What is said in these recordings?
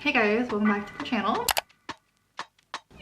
Hey guys, welcome back to the channel.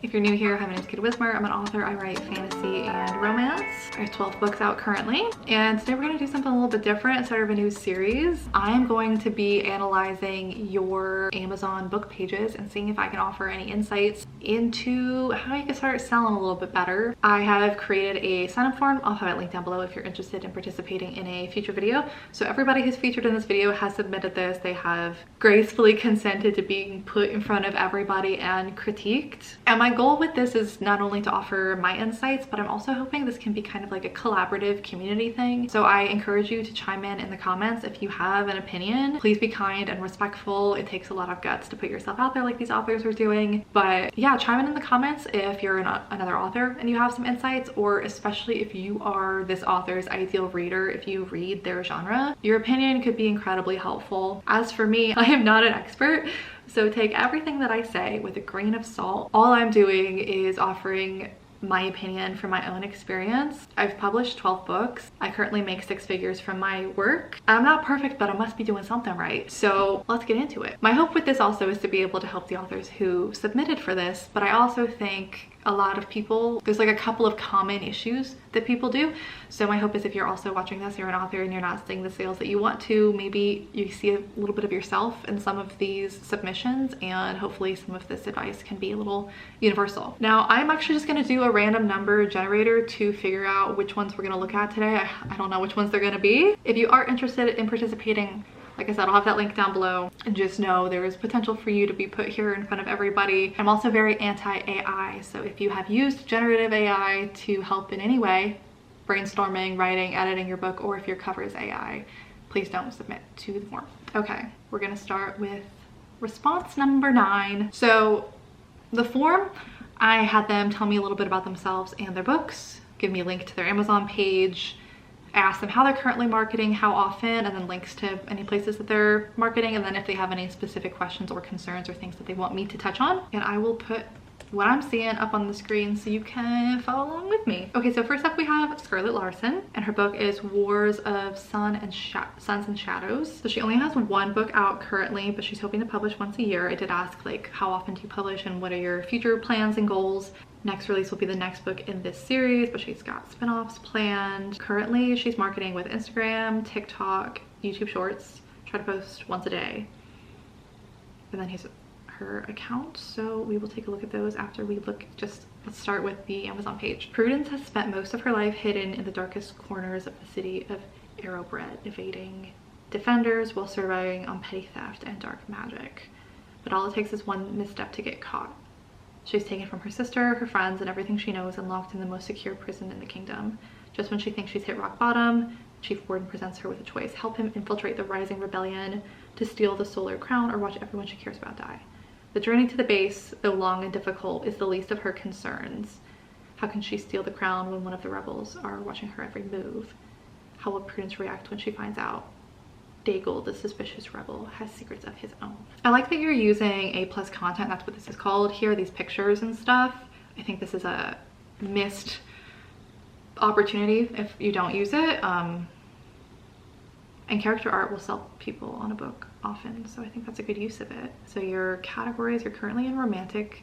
If you're new here, hi, my name is Kate Wismer. I'm an author. I write fantasy and romance. I have 12 books out currently, and today we're going to do something a little bit different, start of a new series. I'm going to be analyzing your Amazon book pages and seeing if I can offer any insights into how you can start selling a little bit better. I have created a sign-up form. I'll have it linked down below if you're interested in participating in a future video. So everybody who's featured in this video has submitted this. They have gracefully consented to being put in front of everybody and critiqued. And my goal with this is not only to offer my insights, but I'm also hoping this can be kind of like a collaborative community thing. So I encourage you to chime in the comments if you have an opinion. Please be kind and respectful. It takes a lot of guts to put yourself out there like these authors are doing. But yeah, chime in the comments if you're another author and you have some insights, or especially if you are this author's ideal reader, if you read their genre. Your opinion could be incredibly helpful. As for me, I am not an expert, so take everything that I say with a grain of salt. All I'm doing is offering my opinion from my own experience. I've published 12 books. I currently make 6 figures from my work. I'm not perfect, but I must be doing something right. So let's get into it. My hope with this also is to be able to help the authors who submitted for this, but I also think a lot of people, there's like a couple of common issues that people do. So my hope is if you're also watching this, you're an author and you're not seeing the sales that you want to, maybe you see a little bit of yourself in some of these submissions, and hopefully some of this advice can be a little universal. Now, I'm actually just gonna do a random number generator to figure out which ones we're gonna look at today. I don't know which ones they're gonna be. If you are interested in participating, like I said, I'll have that link down below, and just know there is potential for you to be put here in front of everybody. I'm also very anti-AI, so if you have used generative AI to help in any way, brainstorming, writing, editing your book, or if your cover is AI, please don't submit to the form. Okay, we're gonna start with response number 9. So the form, I had them tell me a little bit about themselves and their books, give me a link to their Amazon page, I asked them how they're currently marketing, how often, and then links to any places that they're marketing, and then if they have any specific questions or concerns or things that they want me to touch on. And I will put what I'm seeing up on the screen so you can follow along with me. Okay, so first up we have Scarlett Larson, and her book is Wars of Suns and Shadows. So she only has 1 book out currently, but she's hoping to publish once a year. I did ask like, how often do you publish and what are your future plans and goals? Next release will be the next book in this series, but she's got spin-offs planned. Currently, she's marketing with Instagram, TikTok, YouTube Shorts, try to post once a day. And then here's her account, so we will take a look at those after we look. Let's start with the Amazon page. Prudence has spent most of her life hidden in the darkest corners of the city of Arrowbread, evading defenders while surviving on petty theft and dark magic. But all it takes is one misstep to get caught. She's taken from her sister, her friends, and everything she knows, and locked in the most secure prison in the kingdom. Just when she thinks she's hit rock bottom, Chief Warden presents her with a choice: help him infiltrate the rising rebellion to steal the solar crown, or watch everyone she cares about die. The journey to the base, though long and difficult, is the least of her concerns. How can she steal the crown when one of the rebels are watching her every move? How will Prudence react when she finds out Daigle, the suspicious rebel, has secrets of his own? I like that you're using A+ content. That's what this is called here, these pictures and stuff. I think this is a missed opportunity if you don't use it. And character art will sell people on a book often, so I think that's a good use of it. So your categories, you're currently in romantic,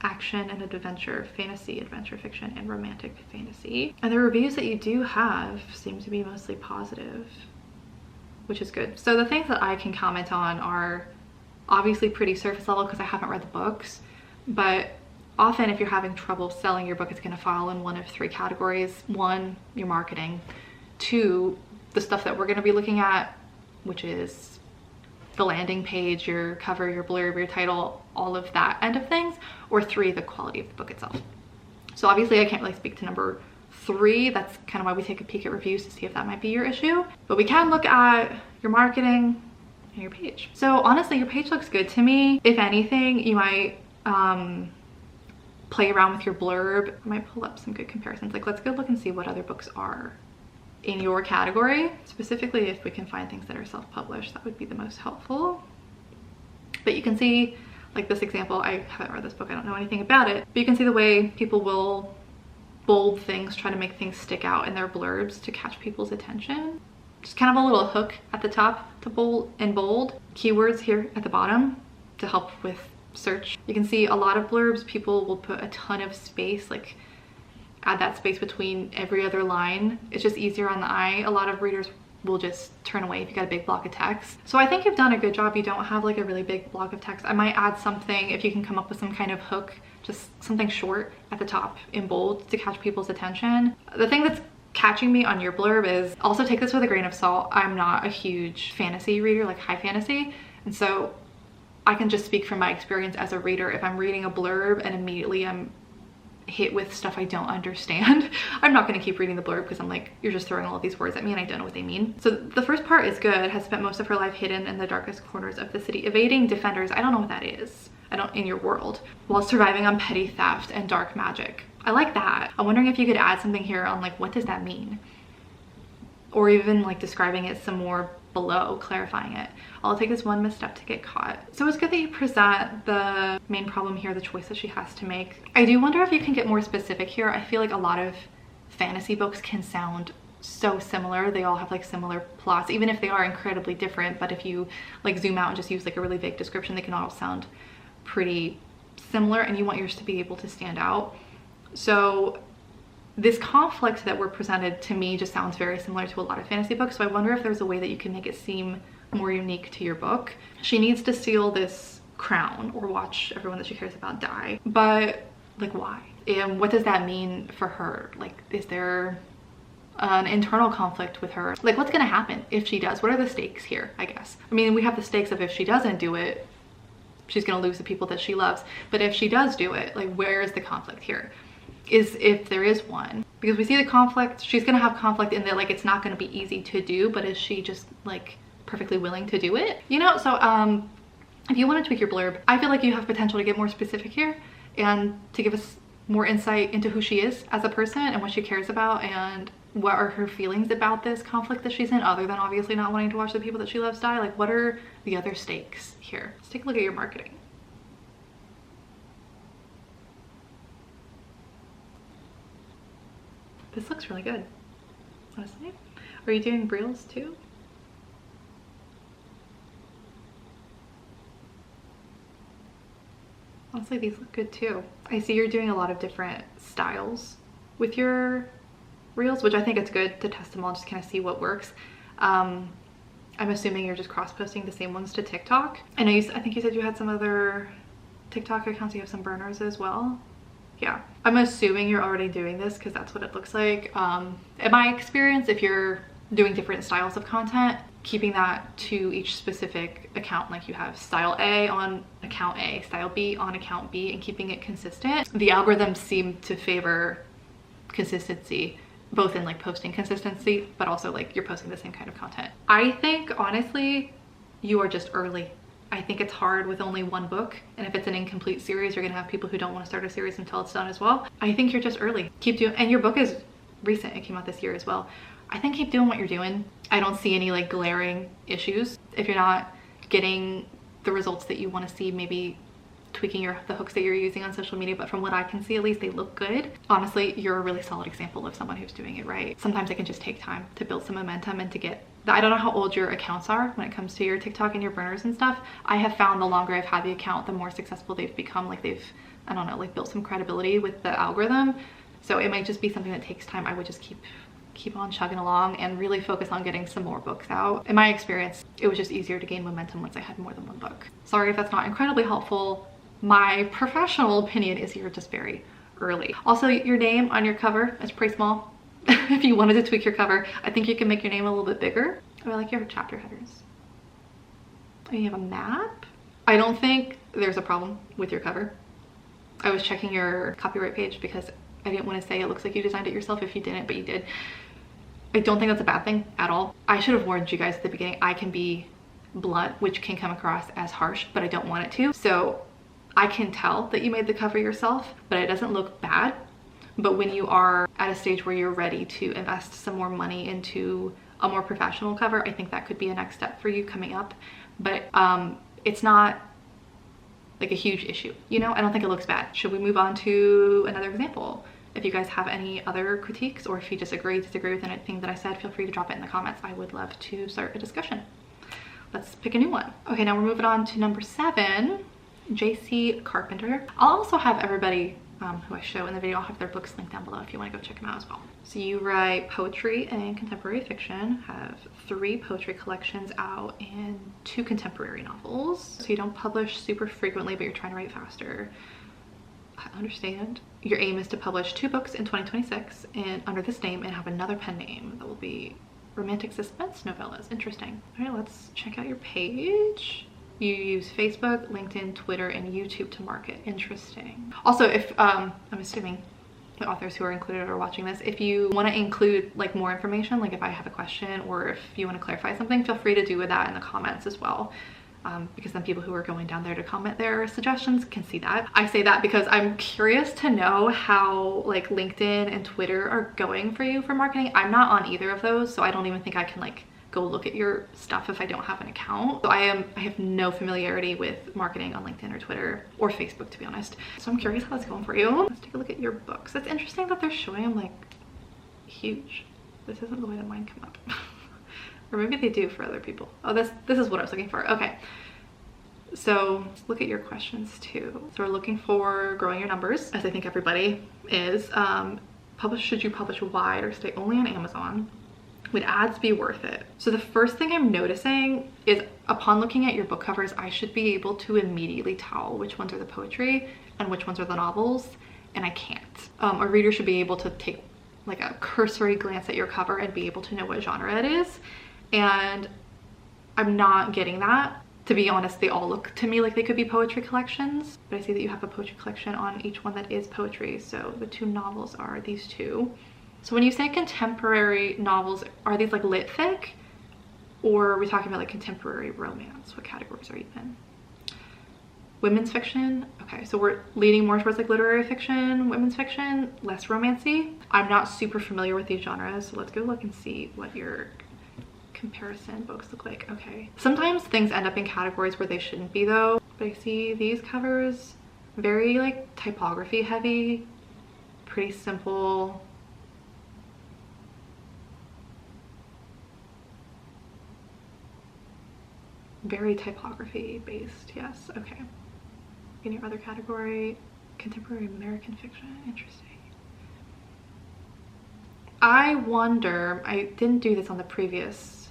action and adventure, fantasy, adventure fiction, and romantic fantasy. And the reviews that you do have seem to be mostly positive, which is good. So the things that I can comment on are obviously pretty surface level because I haven't read the books, but often if you're having trouble selling your book, it's gonna fall in one of 3 categories. 1, your marketing. 2, the stuff that we're gonna be looking at, which is the landing page, your cover, your blurb, your title, all of that end of things. Or 3, the quality of the book itself. So obviously I can't really speak to number 3. That's kind of why we take a peek at reviews to see if that might be your issue, but we can look at your marketing and your page. So honestly, your page looks good to me. If anything, you might play around with your blurb. I might pull up some good comparisons. Like, let's go look and see what other books are in your category. Specifically, if we can find things that are self-published, that would be the most helpful. But you can see, like this example, I haven't read this book, I don't know anything about it, but you can see the way people will bold things, try to make things stick out in their blurbs to catch people's attention. Just kind of a little hook at the top to bold, keywords here at the bottom. to help with search. You can see a lot of blurbs, people will put a ton of space, like add that space between every other line. It's just easier on the eye. A lot of readers will just turn away if you got a big block of text. So I think you've done a good job. You don't have like a really big block of text. I might add something, if you can come up with some kind of hook, just something short at the top in bold to catch people's attention. The thing that's catching me on your blurb is, also take this with a grain of salt, I'm not a huge fantasy reader, like high fantasy, and so I can just speak from my experience as a reader. If I'm reading a blurb and immediately I'm hit with stuff I don't understand, I'm not going to keep reading the blurb because I'm like, you're just throwing all these words at me and I don't know what they mean. So the first part is good. Has spent most of her life hidden in the darkest corners of the city, evading defenders. I don't know what that is. I don't, in your world, while surviving on petty theft and dark magic. I like that. I'm wondering if you could add something here on like, what does that mean? Or even like describing it some more below, clarifying it. I'll take this one misstep to get caught. So it's good that you present the main problem here, the choice that she has to make. I do wonder if you can get more specific here. I feel like a lot of fantasy books can sound so similar. They all have like similar plots, even if they are incredibly different. But if you like zoom out and just use like a really vague description, they can all sound pretty similar, and you want yours to be able to stand out. So this conflict that we're presented to me just sounds very similar to a lot of fantasy books. So I wonder if there's a way that you can make it seem more unique to your book. She needs to steal this crown or watch everyone that she cares about die. But like, why? And what does that mean for her? Like, is there an internal conflict with her? Like, what's gonna happen if she does? What are the stakes here, I guess? I mean, we have the stakes of if she doesn't do it, she's gonna lose the people that she loves. But if she does do it, like, where is the conflict here? Is, if there is one, because we see the conflict, she's gonna have conflict in that like it's not gonna be easy to do, but is she just like perfectly willing to do it? You know, so if you want to tweak your blurb, I feel like you have potential to get more specific here and to give us more insight into who she is as a person and what she cares about and what are her feelings about this conflict that she's in, other than obviously not wanting to watch the people that she loves die. Like, what are the other stakes here? Let's take a look at your marketing. This looks really good, honestly. Are you doing reels too? Honestly, these look good too. I see you're doing a lot of different styles with your reels, which I think it's good to test them all, just kind of see what works. I'm assuming you're just cross-posting the same ones to TikTok. I know I think you said you had some other TikTok accounts, you have some burners as well. Yeah, I'm assuming you're already doing this because that's what it looks like. In my experience, if you're doing different styles of content, keeping that to each specific account, like you have style A on account A, style B on account B, and keeping it consistent, the algorithms seem to favor consistency, both in like posting consistency, but also like you're posting the same kind of content. I think honestly, you are just early. I think it's hard with only one book, and if it's an incomplete series, you're gonna have people who don't want to start a series until it's done as well. I think you're just early. Keep doing, and your book is recent, it came out this year as well. I think keep doing what you're doing. I don't see any like glaring issues. If you're not getting the results that you want to see, maybe tweaking the hooks that you're using on social media, but from what I can see, at least they look good. Honestly, you're a really solid example of someone who's doing it right. Sometimes it can just take time to build some momentum and to get, I don't know how old your accounts are when it comes to your TikTok and your burners and stuff. I have found the longer I've had the account, the more successful they've become. Like they've, I don't know, like built some credibility with the algorithm. So it might just be something that takes time. I would just keep on chugging along and really focus on getting some more books out. In my experience, it was just easier to gain momentum once I had more than one book. Sorry if that's not incredibly helpful. My professional opinion is you're just very early. Also, your name on your cover is pretty small. If you wanted to tweak your cover, I think you can make your name a little bit bigger. I like your chapter headers. And you have a map. I don't think there's a problem with your cover. I was checking your copyright page because I didn't want to say it looks like you designed it yourself if you didn't, but you did. I don't think that's a bad thing at all. I should have warned you guys at the beginning. I can be blunt, which can come across as harsh, but I don't want it to. So I can tell that you made the cover yourself, but it doesn't look bad. But when you are at a stage where you're ready to invest some more money into a more professional cover, I think that could be a next step for you coming up. But it's not like a huge issue, you know? I don't think it looks bad. Should we move on to another example? If you guys have any other critiques, or if you disagree with anything that I said, feel free to drop it in the comments. I would love to start a discussion. let's pick a new one. Okay, now we're moving on to number 7, JC Carpenter. I'll also have everybody who I show in the video, I'll have their books linked down below if you want to go check them out as well. So you write poetry and contemporary fiction, have 3 poetry collections out and 2 contemporary novels. So you don't publish super frequently, but you're trying to write faster. I understand. Your aim is to publish 2 books in 2026 and under this name, and have another pen name that will be romantic suspense novellas. Interesting. All right, let's check out your page. You use Facebook, LinkedIn, Twitter, and YouTube to market. Interesting. Also, if I'm assuming the authors who are included are watching this, if you want to include like more information, like if I have a question or if you want to clarify something, feel free to do that in the comments as well. Because then people who are going down there to comment their suggestions can see that. I say that because I'm curious to know how like LinkedIn and Twitter are going for you for marketing. I'm not on either of those, so I don't even think I can like go look at your stuff if I don't have an account. So I have no familiarity with marketing on LinkedIn or Twitter or Facebook, to be honest. So I'm curious how that's going for you. Let's take a look at your books. It's interesting that they're showing them like huge. This isn't the way that mine come up. Or maybe they do for other people. Oh, this is what I was looking for. Okay. So let's look at your questions too. So we're looking for growing your numbers, as I think everybody is. Should you publish wide or stay only on Amazon? Would ads be worth it? So the first thing I'm noticing is upon looking at your book covers, I should be able to immediately tell which ones are the poetry and which ones are the novels, and I can't. A reader should be able to take like a cursory glance at your cover and be able to know what genre it is. And I'm not getting that. To be honest, they all look to me like they could be poetry collections, but I see that you have a poetry collection on each one that is poetry. So the 2 novels are these 2. So when you say contemporary novels, are these like lit fic, or are we talking about like contemporary romance? What categories are you in? Women's fiction. Okay, so we're leaning more towards like literary fiction, women's fiction, less romancy. I'm not super familiar with these genres, so let's go look and see what your comparison books look like. Okay, sometimes things end up in categories where they shouldn't be though, but I see these covers very like typography heavy, pretty simple. Very typography based. Yes. Okay, in your other category, contemporary American fiction. Interesting. I wonder, I didn't do this on the previous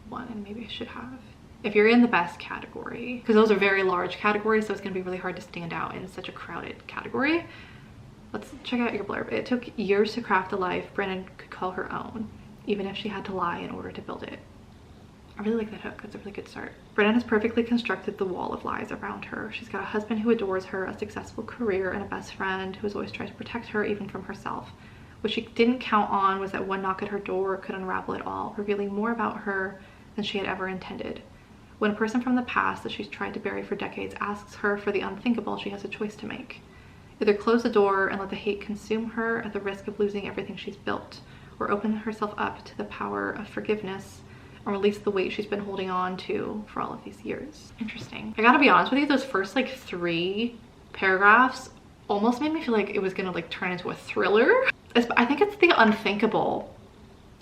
one, and maybe I should have. If you're in the best category, because those are very large categories, so it's going to be really hard to stand out in such a crowded category. Let's check out your blurb. It took years to craft a life Brennan could call her own, even if she had to lie in order to build it. I really like that hook. That's a really good start. Brennan has perfectly constructed the wall of lies around her. She's got a husband who adores her, a successful career, and a best friend who has always tried to protect her even from herself. What she didn't count on was that one knock at her door could unravel it all, revealing more about her than she had ever intended. When a person from the past that she's tried to bury for decades asks her for the unthinkable, she has a choice to make. Either close the door and let the hate consume her at the risk of losing everything she's built, or open herself up to the power of forgiveness and release the weight she's been holding on to for all of these years. Interesting. I gotta be honest with you, those first like 3 paragraphs almost made me feel like it was gonna like turn into a thriller. I think it's the unthinkable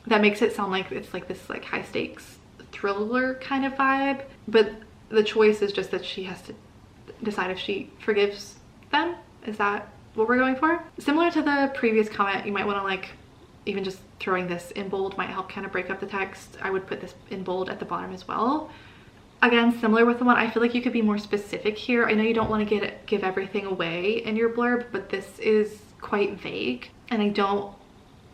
that makes it sound like it's like this like high stakes thriller kind of vibe, but the choice is just that she has to decide if she forgives them. Is that what we're going for? Similar to the previous comment, you might want to like, even just throwing this in bold might help kind of break up the text. I would put this in bold at the bottom as well. Again, similar with the one, I feel like you could be more specific here. I know you don't want to give everything away in your blurb, but this is quite vague, and I don't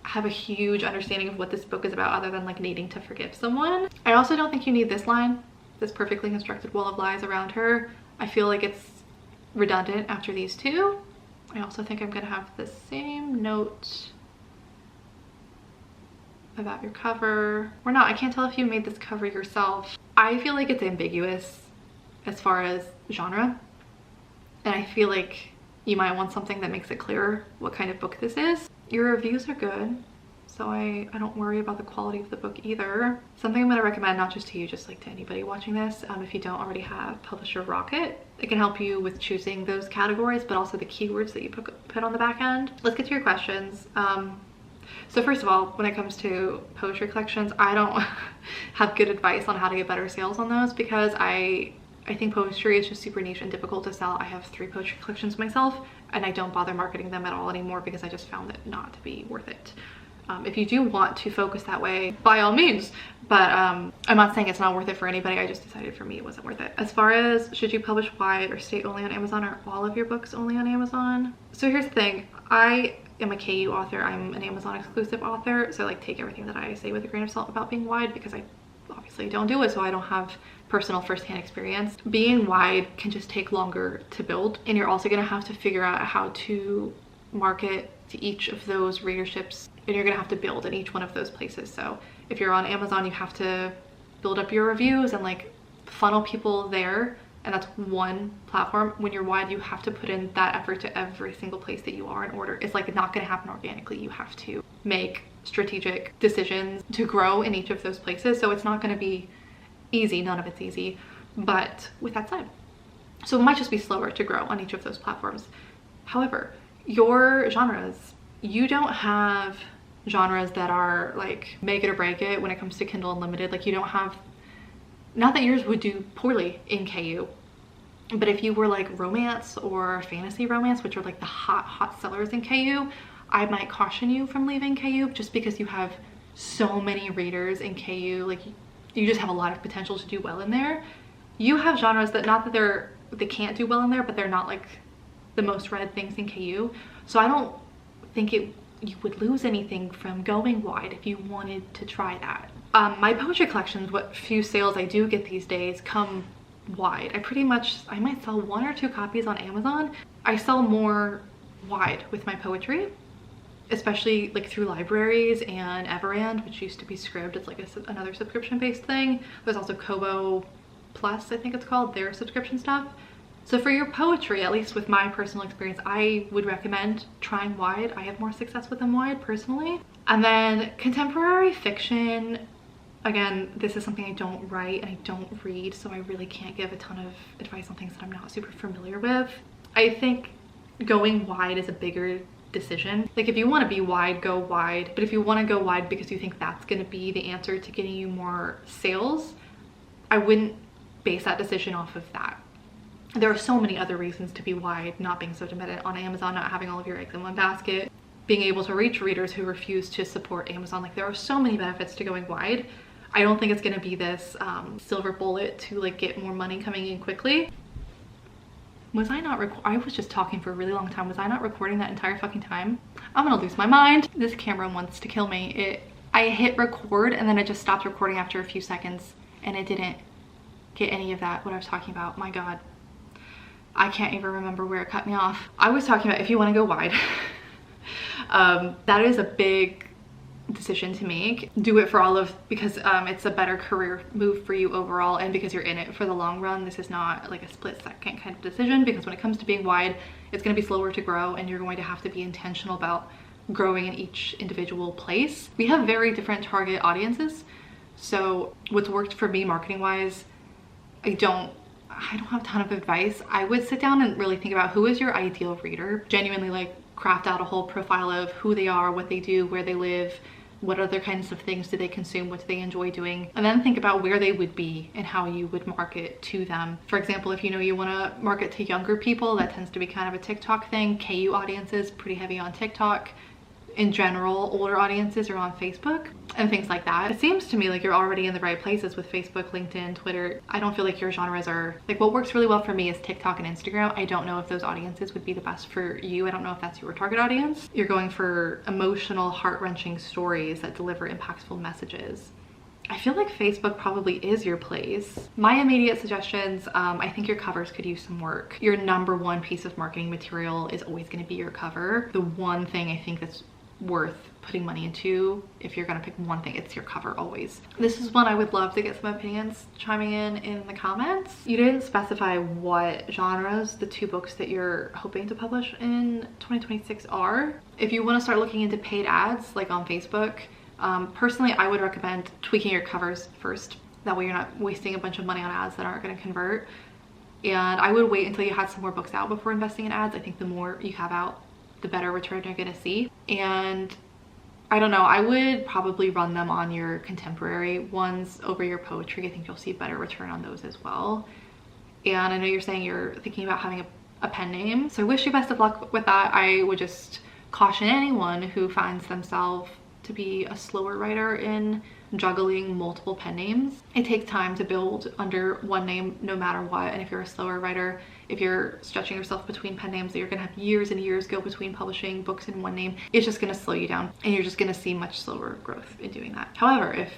have a huge understanding of what this book is about other than like needing to forgive someone. I also don't think you need this line, this perfectly constructed wall of lies around her. I feel like it's redundant after these 2. I also think I'm gonna have the same note about your cover. Or not, I can't tell if you made this cover yourself. I feel like it's ambiguous as far as genre, and I feel like you might want something that makes it clearer what kind of book this is. Your reviews are good, so I don't worry about the quality of the book either. Something I'm going to recommend, not just to you, just like to anybody watching this, if you don't already have Publisher Rocket, it can help you with choosing those categories, but also the keywords that you put on the back end. Let's get to your questions. So first of all, when it comes to poetry collections, I don't have good advice on how to get better sales on those, because I think poetry is just super niche and difficult to sell. I have 3 poetry collections myself, and I don't bother marketing them at all anymore because I just found it not to be worth it. If you do want to focus that way, by all means, but I'm not saying it's not worth it for anybody. I just decided for me it wasn't worth it. As far as should you publish wide or stay only on Amazon, or all of your books only on Amazon? So here's the thing, I am a KU author. I'm an Amazon exclusive author, so like take everything that I say with a grain of salt about being wide, because I obviously don't do it, so I don't have personal firsthand experience. Being wide can just take longer to build, and you're also going to have to figure out how to market to each of those readerships, and you're going to have to build in each one of those places. So if you're on Amazon, you have to build up your reviews and like funnel people there, and that's one platform. When you're wide, you have to put in that effort to every single place that you are in order. It's like not going to happen organically. You have to make strategic decisions to grow in each of those places. So it's not going to be easy. None of it's easy. But with that said, so it might just be slower to grow on each of those platforms. However, your genres, you don't have genres that are like make it or break it when it comes to Kindle Unlimited. Like you don't have, not that yours would do poorly in KU, but if you were like romance or fantasy romance, which are like the hot sellers in KU, I might caution you from leaving KU, just because you have so many readers in KU. Like you just have a lot of potential to do well in there. You have genres that, not that they can't do well in there, but they're not like the most read things in KU. So I don't think you would lose anything from going wide if you wanted to try that. My poetry collections, what few sales I do get these days, come wide. I might sell 1 or 2 copies on Amazon. I sell more wide with my poetry, especially like through libraries and Everand, which used to be Scribd. It's like another subscription-based thing. There's also Kobo Plus, I think it's called, their subscription stuff. So for your poetry, at least with my personal experience, I would recommend trying wide. I have more success with them wide personally. And then contemporary fiction, again, this is something I don't write and I don't read, so I really can't give a ton of advice on things that I'm not super familiar with. I think going wide is a bigger decision. Like if you want to be wide, go wide. But if you want to go wide because you think that's going to be the answer to getting you more sales, I wouldn't base that decision off of that. There are so many other reasons to be wide, not being so dependent on Amazon, not having all of your eggs in one basket, being able to reach readers who refuse to support Amazon. Like there are so many benefits to going wide. I don't think it's going to be this silver bullet to like get more money coming in quickly. Was I not I was just talking for a really long time. Was I not recording that entire fucking time? I'm gonna lose my mind. This camera wants to kill me. I hit record and then it just stopped recording after a few seconds, and it didn't get any of that, what I was talking about. My God. I can't even remember where it cut me off. I was talking about if you want to go wide. That is a big decision to make. Do it for all of, because it's a better career move for you overall, and because you're in it for the long run. This is not like a split second kind of decision, because when it comes to being wide, it's going to be slower to grow, and you're going to have to be intentional about growing in each individual place. We have very different target audiences. So what's worked for me marketing wise, I don't have a ton of advice. I would sit down and really think about who is your ideal reader. Genuinely like craft out a whole profile of who they are, what they do, where they live, what other kinds of things do they consume, what do they enjoy doing, and then think about where they would be and how you would market to them. For example, if you know you want to market to younger people, that tends to be kind of a TikTok thing. KU audiences pretty heavy on TikTok. In general, older audiences are on Facebook and things like that. It seems to me like you're already in the right places with Facebook, LinkedIn, Twitter. I don't feel like your genres are, like what works really well for me is TikTok and Instagram. I don't know if those audiences would be the best for you. I don't know if that's your target audience. You're going for emotional, heart-wrenching stories that deliver impactful messages. I feel like Facebook probably is your place. My immediate suggestions, I think your covers could use some work. Your number one piece of marketing material is always going to be your cover. The one thing I think that's worth putting money into, if you're gonna pick one thing, it's your cover always. This is one I would love to get some opinions chiming in the comments. You didn't specify what genres the 2 books that you're hoping to publish in 2026 are. If you want to start looking into paid ads like on Facebook, personally I would recommend tweaking your covers first. That way you're not wasting a bunch of money on ads that aren't going to convert. And I would wait until you had some more books out before investing in ads. I think the more you have out, the better return you're going to see. And I don't know, I would probably run them on your contemporary ones over your poetry. I think you'll see better return on those as well. And I know you're saying you're thinking about having a pen name, so I wish you best of luck with that. I would just caution anyone who finds themselves to be a slower writer in juggling multiple pen names. It takes time to build under one name no matter what, and if you're a slower writer, if you're stretching yourself between pen names that you're gonna have years and years go between publishing books in one name, it's just gonna slow you down and you're just gonna see much slower growth in doing that. However, if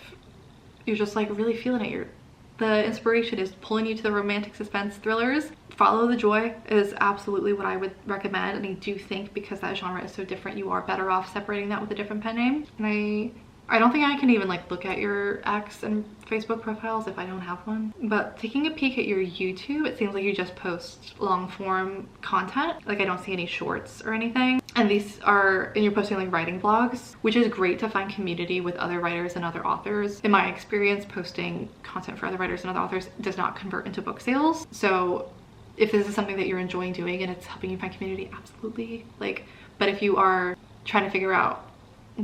you're just like really feeling it, the inspiration is pulling you to the romantic suspense thrillers, follow the joy is absolutely what I would recommend. And I do think because that genre is so different, you are better off separating that with a different pen name. And I don't think I can even like look at your X and Facebook profiles if I don't have one. But taking a peek at your YouTube, it seems like you just post long form content. Like I don't see any shorts or anything. And you're posting like writing blogs, which is great to find community with other writers and other authors. In my experience, posting content for other writers and other authors does not convert into book sales. So if this is something that you're enjoying doing and it's helping you find community, absolutely. But if you are trying to figure out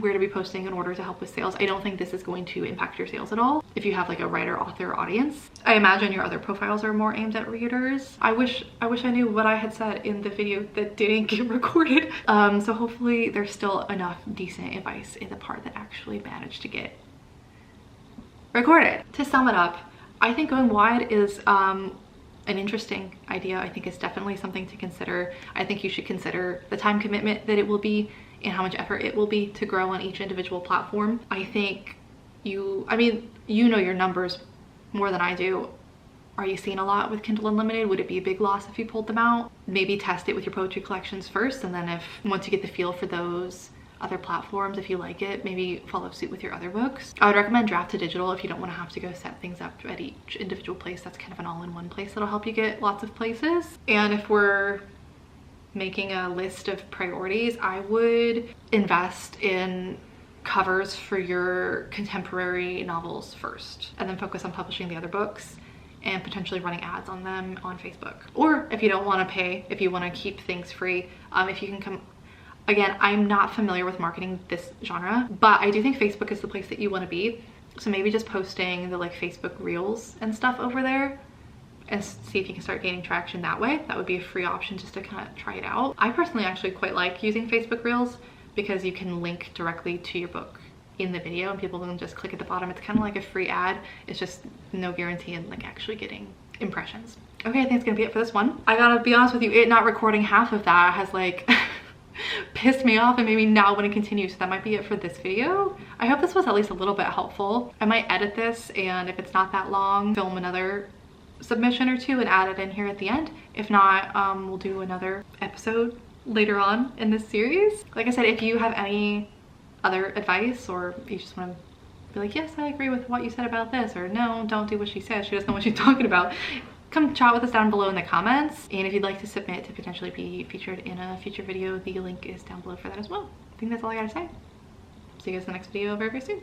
where to be posting in order to help with sales, I don't think this is going to impact your sales at all if you have like a writer author audience. I imagine your other profiles are more aimed at readers. I wish I knew what I had said in the video that didn't get recorded. So hopefully there's still enough decent advice in the part that actually managed to get recorded. To sum it up, I think going wide is an interesting idea. I think it's definitely something to consider. I think you should consider the time commitment that it will be and how much effort it will be to grow on each individual platform. I think you know your numbers more than I do. Are you seeing a lot with Kindle Unlimited? Would it be a big loss if you pulled them out? Maybe test it with your poetry collections first, and then once you get the feel for those other platforms, if you like it, maybe follow suit with your other books. I would recommend Draft to Digital if you don't want to have to go set things up at each individual place. That's kind of an all-in-one place that'll help you get lots of places. And if we're making a list of priorities, I would invest in covers for your contemporary novels first, and then focus on publishing the other books and potentially running ads on them on Facebook. Or if you don't want to pay, if you want to keep things free, if you can come. Again, I'm not familiar with marketing this genre, but I do think Facebook is the place that you want to be. So maybe just posting the like Facebook reels and stuff over there and see if you can start gaining traction that way. That would be a free option just to kind of try it out. I personally actually quite like using Facebook reels because you can link directly to your book in the video and people can just click at the bottom. It's kind of like a free ad. It's just no guarantee in like actually getting impressions. Okay, I think it's gonna be it for this one. I gotta be honest with you, it not recording half of that has like pissed me off and made me not want to continue, so that might be it for this video. I hope this was at least a little bit helpful. I might edit this, and if it's not that long, film another submission or two and add it in here at the end. If not, we'll do another episode later on in this series. Like I said, if you have any other advice or you just want to be like, yes, I agree with what you said about this, or no, don't do what she says, she doesn't know what she's talking about, come chat with us down below in the comments. And if you'd like to submit to potentially be featured in a future video, the link is down below for that as well. I think that's all I gotta say. See you guys in the next video very, very soon.